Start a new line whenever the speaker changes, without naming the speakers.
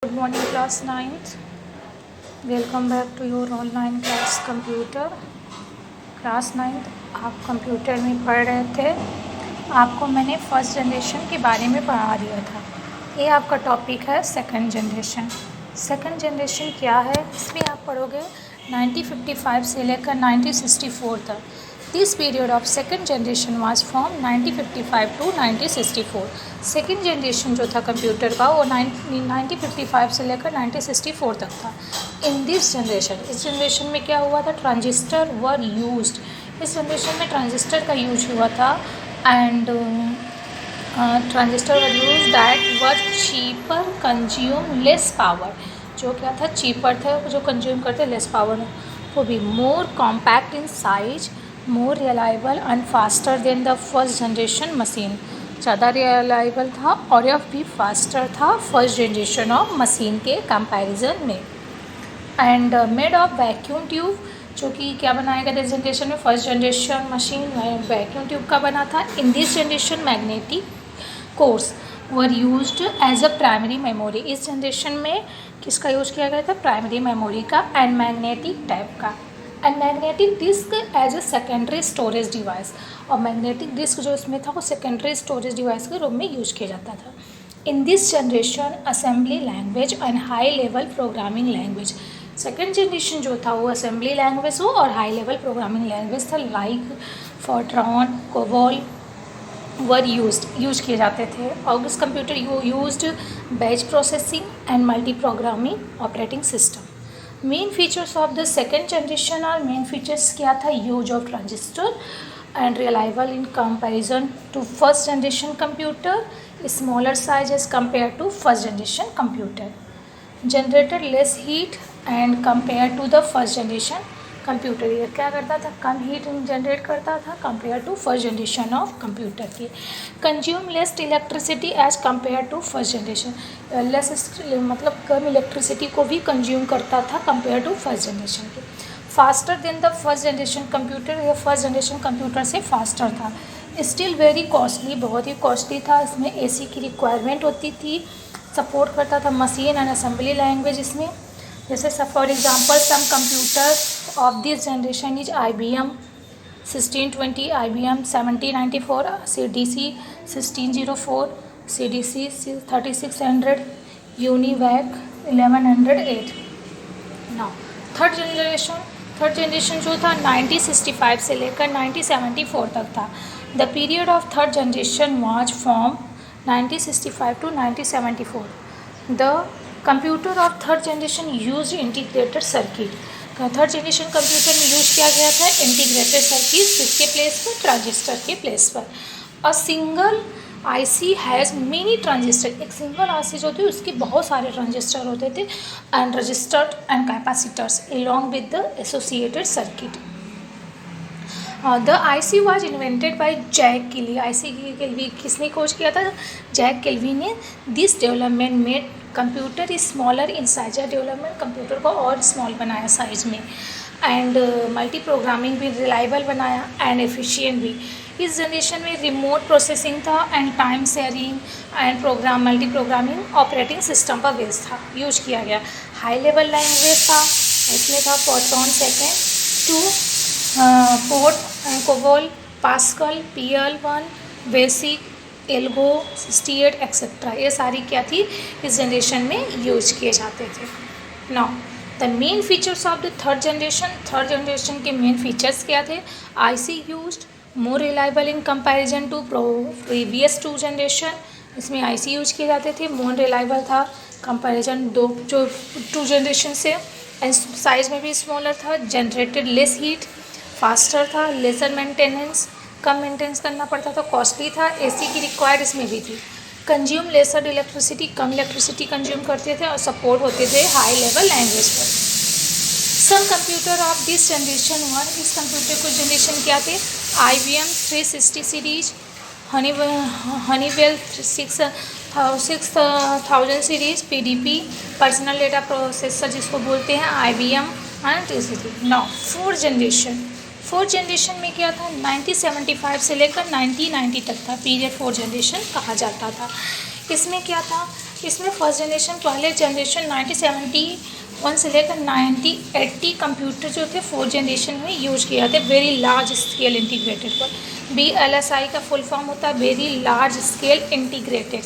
Good morning class 9th. Welcome back to your online class computer. Class 9th आप computer में पढ़ रहे थे. आपको मैंने फर्स्ट जनरेशन के बारे में पढ़ा दिया था. ये आपका टॉपिक है सेकंड जनरेशन. सेकंड जनरेशन क्या है इसमें आप पढ़ोगे 1955 से लेकर 1964 तक. This period of second generation was from 1955 to 1964. Second generation जो था कंप्यूटर का वो 1955 से लेकर 1964 तक था. इन दिस जनरेशन इस जनरेशन में क्या हुआ था, ट्रांजिस्टर वर यूज्ड. इस जनरेशन में ट्रांजिस्टर का यूज हुआ था and transistor were use that were cheaper consume less power. जो क्या था, चीपर थे, जो कंज्यूम करते लेस पावर. वो भी more compact in size, more reliable and faster than the first generation machine. ज़्यादा रिलायबल था और यह भी फास्टर था फर्स्ट जनरेशन ऑफ मशीन के कंपैरिजन में. And made of vacuum tube, जो कि क्या बनाया गया था इस जनरेशन में, first generation machine vacuum tube का बना था. In this generation magnetic cores were used as a primary memory. इस जनरेशन में किसका यूज किया गया था, प्राइमरी मेमोरी का एंड मैग्नेटिक टाइप का. And magnetic disk as a secondary storage device. और मैग्नेटिक डिस्क जो इसमें था वो सेकेंडरी स्टोरेज डिवाइस के रूप में यूज किया जाता था. In this generation assembly language and high level programming language. Second generation जो था वो असेंबली लैंग्वेज हो और हाई लेवल प्रोग्रामिंग लैंग्वेज था, like Fortran, COBOL were use किए जाते थे. और इस computer used batch processing and multi programming operating system. Main features of the second generation और मेन फीचर्स क्या था, use of transistor and reliable in comparison to first generation computer, smaller size as compare to first generation computer, generated less heat and compare to the first generation computer. ये क्या करता था, कम heat generate करता था compare to first generation of computer की. Consume less electricity as compare to first generation. Less मतलब कम इलेक्ट्रिसिटी को भी कंज्यूम करता था कंपेयर टू फर्स्ट जनरेशन के. Faster than the first generation computer, यह फर्स्ट जनरेशन कंप्यूटर से फास्टर था. स्टिल वेरी कॉस्टली, बहुत ही कॉस्टली था. इसमें एसी की रिक्वायरमेंट होती थी. सपोर्ट करता था मशीन एंड असेंबली लैंग्वेज इसमें. जैसे for example some computers of this generation is IBM 1620, IBM 1794, CDC 1604, CDC 3600, UNIVAC 1108. Now third generation जो था 1965 से लेकर 1974 तक था. The period of third generation was from 1965 to 1974. The computer of third generation used integrated circuit. Third generation computer में use किया गया था इंटीग्रेटेड सर्किट, किसके प्लेस पर, ट्रांजिस्टर के प्लेस पर. A single IC has many transistor. एक single IC जो थी उसके बहुत सारे ट्रांजिस्टर होते थे and registered and capacitors along with the associated circuit. The IC was invented by Jack Kilby. IC Kilby किसने खोज किया था, जैक किल्वी ने. This development made computer is smaller in size. Development computer को और small बनाया size में and multi programming भी रिलायबल बनाया एंड एफिशिएंट भी. इस जनरेशन में रिमोट प्रोसेसिंग था and time sharing and multi programming operating system का बेस था, यूज किया गया. हाई लेवल लैंग्वेज था, इसमें था Fortran second to code, COBOL, Pascal, PL1, BASIC, एल्गो 68 एक्सेट्रा. ये सारी क्या थी इस जनरेशन में यूज किए जाते थे. Now the main features of the third generation के मेन फीचर्स क्या थे, IC used more reliable in comparison to previous two generation. इसमें आईसी यूज किए जाते थे, मोर रिलायबल था कंपैरिजन टू जनरेशन से एंड साइज में भी स्मॉलर था. जनरेटेड लेस हीट, फास्टर था, लेसर मेंटेनेंस, कम मेंटेनेंस करना पड़ता था, कॉस्टली था. एसी की रिक्वायर्ड इसमें भी थी. कंज्यूम लेसर इलेक्ट्रिसिटी, कम इलेक्ट्रिसिटी कंज्यूम करते थे और सपोर्ट होते थे हाई लेवल लैंग्वेज पर. Some computer of this generation one, इस कंप्यूटर को जनरेशन क्या थे, IBM 360 series, Honeywell 6000 series, PDP personal data processor जिसको बोलते हैं, IBM and TCP. Now fourth generation में क्या था, 1975 से लेकर 1990 तक था पीरियड फोर्थ जनरेशन कहा जाता था. इसमें क्या था, इसमें फर्स्ट जनरेशन पहले जनरेशन 1971 से लेकर 1980 कंप्यूटर जो थे 4th जनरेशन में यूज किया थे वेरी लार्ज स्केल इंटीग्रेटेड पर। BLSI का फुल फॉर्म होता है वेरी लार्ज स्केल इंटीग्रेटेड